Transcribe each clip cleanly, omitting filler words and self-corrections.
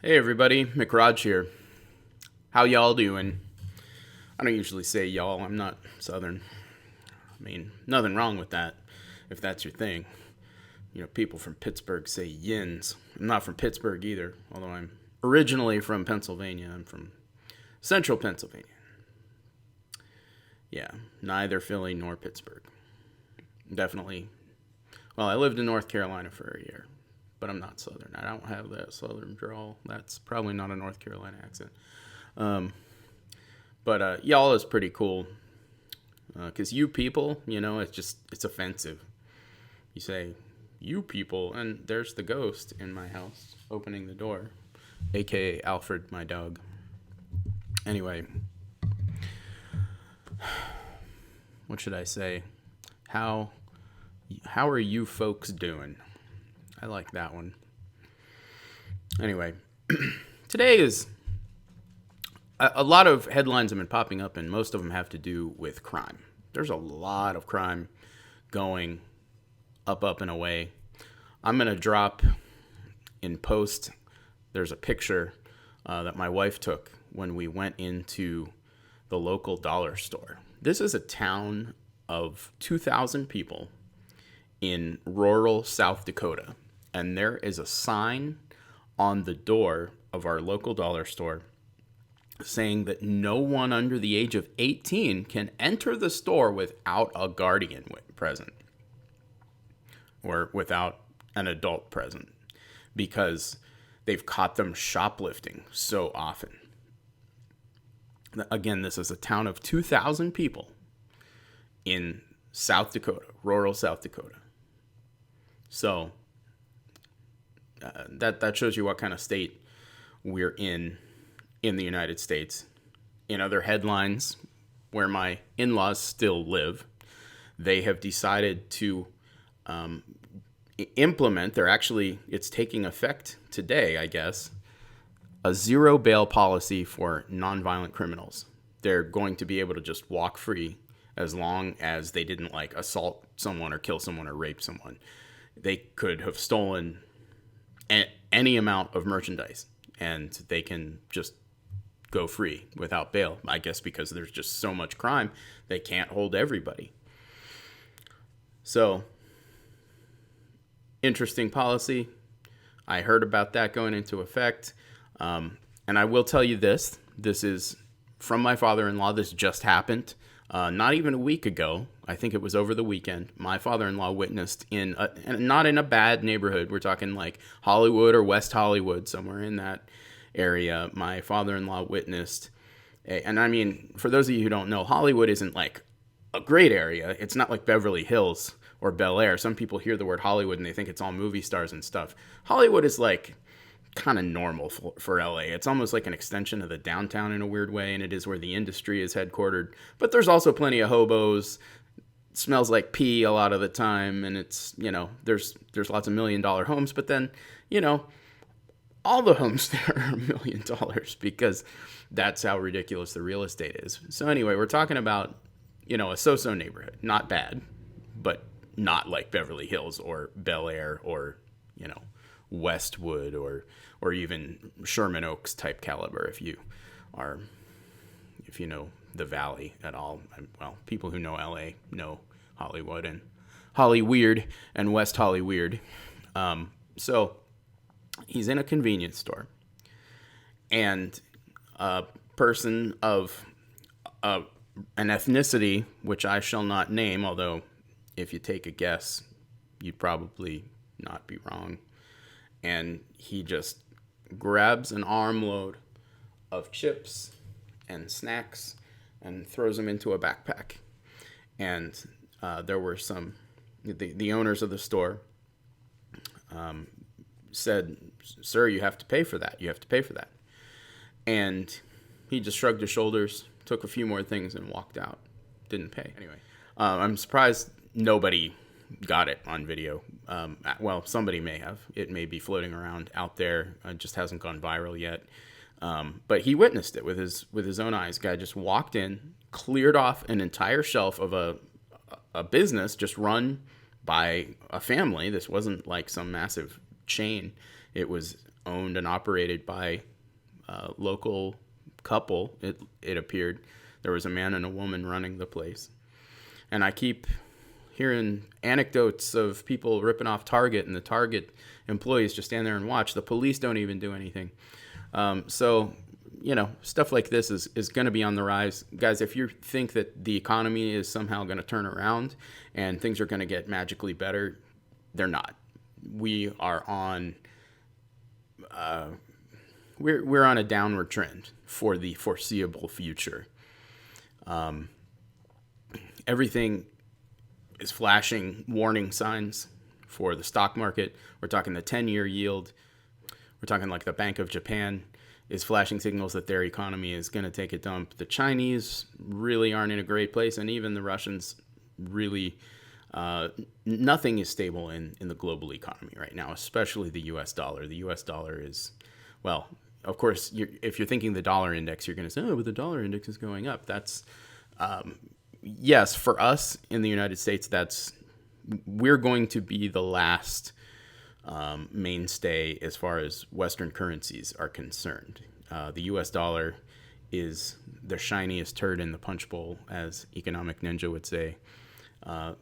Hey everybody, McRaj here. How y'all doing? I don't usually say y'all, I'm not Southern. I mean, nothing wrong with that, if that's your thing. You know, people from Pittsburgh say yins. I'm not from Pittsburgh either, although I'm originally from Pennsylvania. I'm from central Pennsylvania. Yeah, neither Philly nor Pittsburgh. Definitely. Well, I lived in North Carolina for a year, but I'm not Southern. I don't have that Southern drawl. That's probably not a North Carolina accent. Um, but y'all is pretty cool because you people, it's offensive. You say you people, and there's the ghost in my house opening the door, aka Alfred, my dog. Anyway, what should I say? How how are you folks doing? I like that one. Anyway, today is a lot of headlines have been popping up, and most of them have to do with crime. There's a lot of crime going up, and away. I'm going to drop in post. There's a picture that my wife took when we went into the local dollar store. This is a town of 2,000 people in rural South Dakota, and there is a sign on the door of our local dollar store saying that no one under the age of 18 can enter the store without a guardian present or without an adult present because they've caught them shoplifting so often. Again, this is a town of 2,000 people in South Dakota, rural South Dakota. So that shows you what kind of state we're in the United States. In other headlines, where my in-laws still live, they have decided to implement, it's taking effect today, I guess, a zero bail policy for nonviolent criminals. They're going to be able to just walk free as long as they didn't like assault someone or kill someone or rape someone. They could have stolen any amount of merchandise and they can just go free without bail. I guess because there's just so much crime, they can't hold everybody. So, interesting policy. I heard about that going into effect. And I will tell you this. This is from my father-in-law. This just happened. Not even a week ago. I think it was over the weekend. My father-in-law witnessed not in a bad neighborhood. We're talking like Hollywood or West Hollywood, somewhere in that area. My father-in-law witnessed, and I mean, for those of you who don't know, Hollywood isn't like a great area. It's not like Beverly Hills or Bel Air. Some people hear the word Hollywood and they think it's all movie stars and stuff. Hollywood is like kind of normal for LA. It's almost like an extension of the downtown in a weird way, and it is where the industry is headquartered. But there's also plenty of hobos. It smells like pee a lot of the time, and it's, there's lots of $1 million homes, but then, all the homes there are $1 million because that's how ridiculous the real estate is. So anyway, we're talking about, a so-so neighborhood. Not bad, but not like Beverly Hills or Bel Air or, Westwood or even Sherman Oaks type caliber if you know the Valley at all. Well, people who know LA know Hollywood and Hollyweird and West Hollyweird. So he's in a convenience store, and a person of an ethnicity which I shall not name, although if you take a guess, you'd probably not be wrong. And he just grabs an armload of chips and snacks and throws them into a backpack. And there were the owners of the store said, "Sir, you have to pay for that. You have to pay for that." And he just shrugged his shoulders, took a few more things, and walked out. Didn't pay. Anyway, I'm surprised nobody got it on video. Well, somebody may have. It may be floating around out there. It just hasn't gone viral yet. But he witnessed it with his own eyes. Guy just walked in, cleared off an entire shelf of a business just run by a family. This wasn't like some massive chain. It was owned and operated by a local couple. It appeared there was a man and a woman running the place, and I keep hearing anecdotes of people ripping off Target, and the Target employees just stand there and watch. The police don't even do anything. So, stuff like this is going to be on the rise. Guys, if you think that the economy is somehow going to turn around and things are going to get magically better, they're not. We are on we're on a downward trend for the foreseeable future. Everything is flashing warning signs for the stock market. We're talking the 10-year yield. We're talking like the Bank of Japan is flashing signals that their economy is going to take a dump. The Chinese really aren't in a great place, and even the Russians really, nothing is stable in the global economy right now, especially the U.S. dollar. The U.S. dollar is, well, of course, if you're thinking the dollar index, you're going to say, oh, but the dollar index is going up. That's, yes, for us in the United States, we're going to be the last mainstay as far as Western currencies are concerned. The U.S. dollar is the shiniest turd in the punch bowl, as Economic Ninja would say.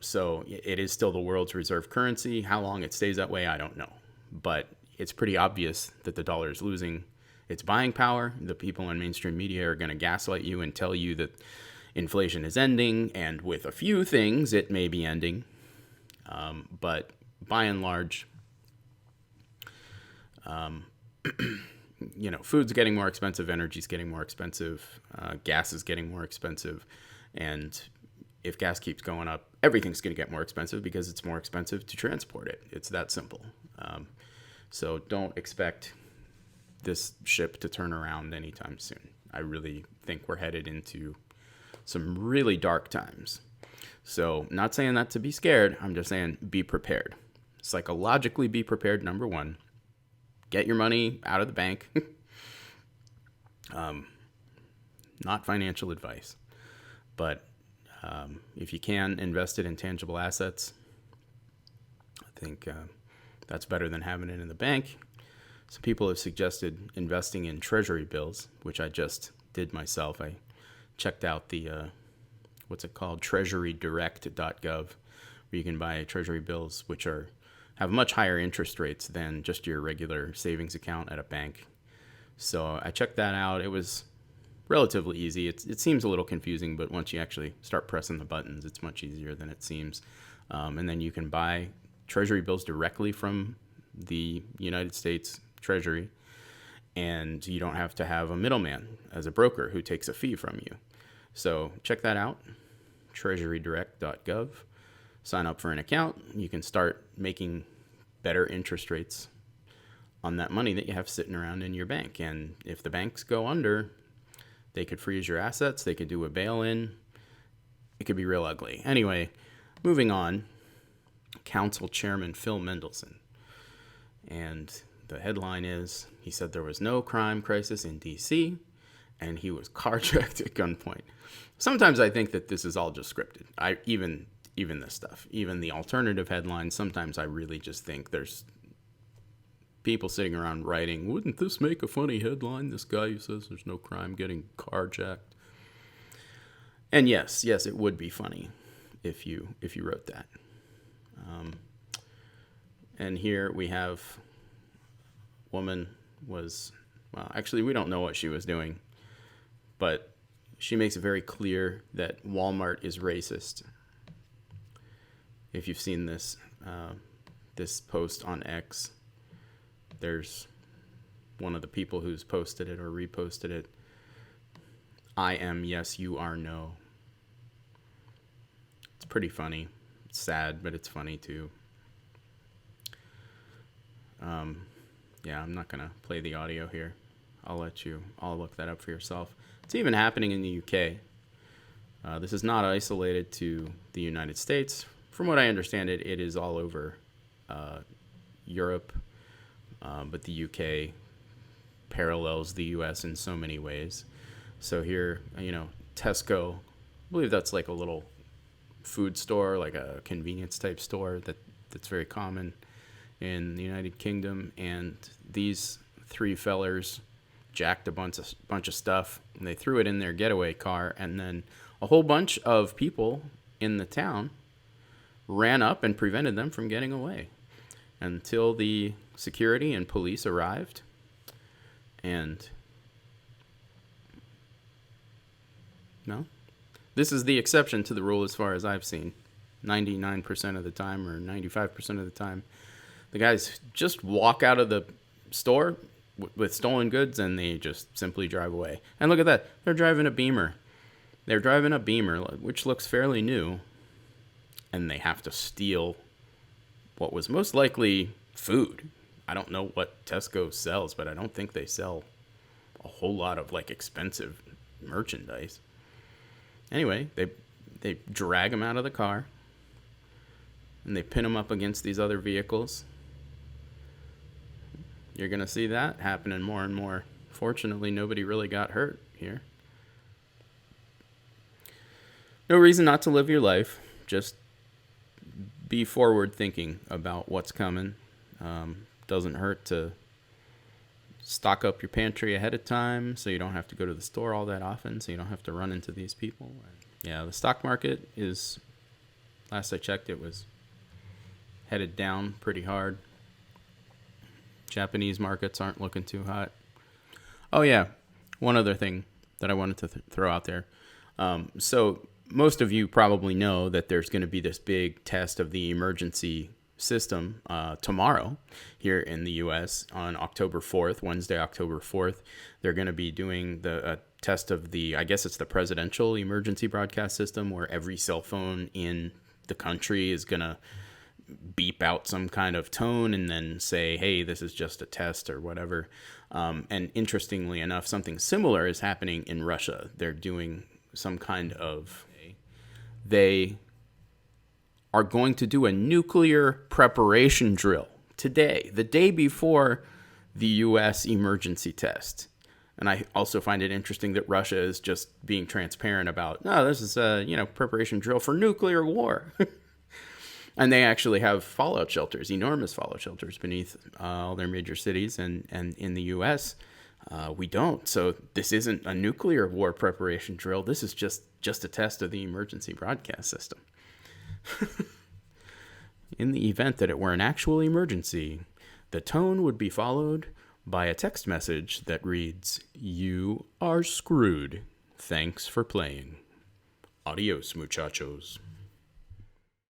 So it is still the world's reserve currency. How long it stays that way, I don't know. But it's pretty obvious that the dollar is losing its buying power. The people in mainstream media are going to gaslight you and tell you that inflation is ending, and with a few things, it may be ending. But by and large, food's getting more expensive, energy's getting more expensive, gas is getting more expensive, and if gas keeps going up, everything's going to get more expensive because it's more expensive to transport it. It's that simple. So don't expect this ship to turn around anytime soon. I really think we're headed into some really dark times. So not saying that to be scared. I'm just saying be prepared. Psychologically be prepared, number one. Get your money out of the bank. Not financial advice. But if you can, invest it in tangible assets. I think that's better than having it in the bank. Some people have suggested investing in treasury bills, which I just did myself. I checked out the, what's it called, treasurydirect.gov, where you can buy treasury bills, which have much higher interest rates than just your regular savings account at a bank. So I checked that out. It was relatively easy. It seems a little confusing, but once you actually start pressing the buttons, it's much easier than it seems. And then you can buy treasury bills directly from the United States Treasury, and you don't have to have a middleman as a broker who takes a fee from you. So check that out, treasurydirect.gov. Sign up for an account. You can start making better interest rates on that money that you have sitting around in your bank. And if the banks go under, they could freeze your assets. They could do a bail-in. It could be real ugly. Anyway, moving on. Council Chairman Phil Mendelson. And the headline is, he said there was no crime crisis in D.C., and he was carjacked at gunpoint. Sometimes I think that this is all just scripted. Even this stuff, even the alternative headlines, sometimes I really just think there's people sitting around writing, wouldn't this make a funny headline? This guy who says there's no crime getting carjacked. And yes, it would be funny if you wrote that. And here we have woman was, well, actually we don't know what she was doing, but she makes it very clear that Walmart is racist. If you've seen this post on X, there's one of the people who's posted it or reposted it. I am yes, you are no. It's pretty funny. It's sad, but it's funny too. Yeah, I'm not going to play the audio here. I'll look that up for yourself. It's even happening in the UK. This is not isolated to the United States. From what I understand, it is all over Europe, but the UK parallels the US in so many ways. So here, Tesco, I believe that's like a little food store, like a convenience type store that's very common in the United Kingdom. And these three fellers jacked a bunch of stuff, and they threw it in their getaway car, and then a whole bunch of people in the town ran up and prevented them from getting away until the security and police arrived. And no, this is the exception to the rule as far as I've seen. 99% of the time, or 95% of the time, the guys just walk out of the store with stolen goods, and they just simply drive away. And look at that. They're driving a Beamer. They're driving a Beamer, which looks fairly new, and they have to steal what was most likely food. I don't know what Tesco sells, but I don't think they sell a whole lot of like expensive merchandise. Anyway, they drag them out of the car, and they pin them up against these other vehicles. You're going to see that happening more and more. Fortunately, nobody really got hurt here. No reason not to live your life. Just be forward thinking about what's coming. Doesn't hurt to stock up your pantry ahead of time so you don't have to go to the store all that often, so you don't have to run into these people. Yeah, the stock market is, last I checked, it was headed down pretty hard. Japanese markets aren't looking too hot. Oh yeah, one other thing that I wanted to throw out there. So most of you probably know that there's going to be this big test of the emergency system tomorrow here in the U.S. on October 4th, Wednesday, October 4th. They're going to be doing the test of the, I guess it's the presidential emergency broadcast system, where every cell phone in the country is going to beep out some kind of tone and then say, hey, this is just a test or whatever. And interestingly enough, something similar is happening in Russia. They're doing some kind of, they are going to do a nuclear preparation drill today, the day before the U.S. emergency test. And I also find it interesting that Russia is just being transparent about, no, this is a preparation drill for nuclear war. And they actually have fallout shelters, enormous fallout shelters beneath all their major cities. And in the U.S., we don't. So this isn't a nuclear war preparation drill. This is just a test of the emergency broadcast system. In the event that it were an actual emergency, the tone would be followed by a text message that reads, "You are screwed. Thanks for playing. Adios, muchachos."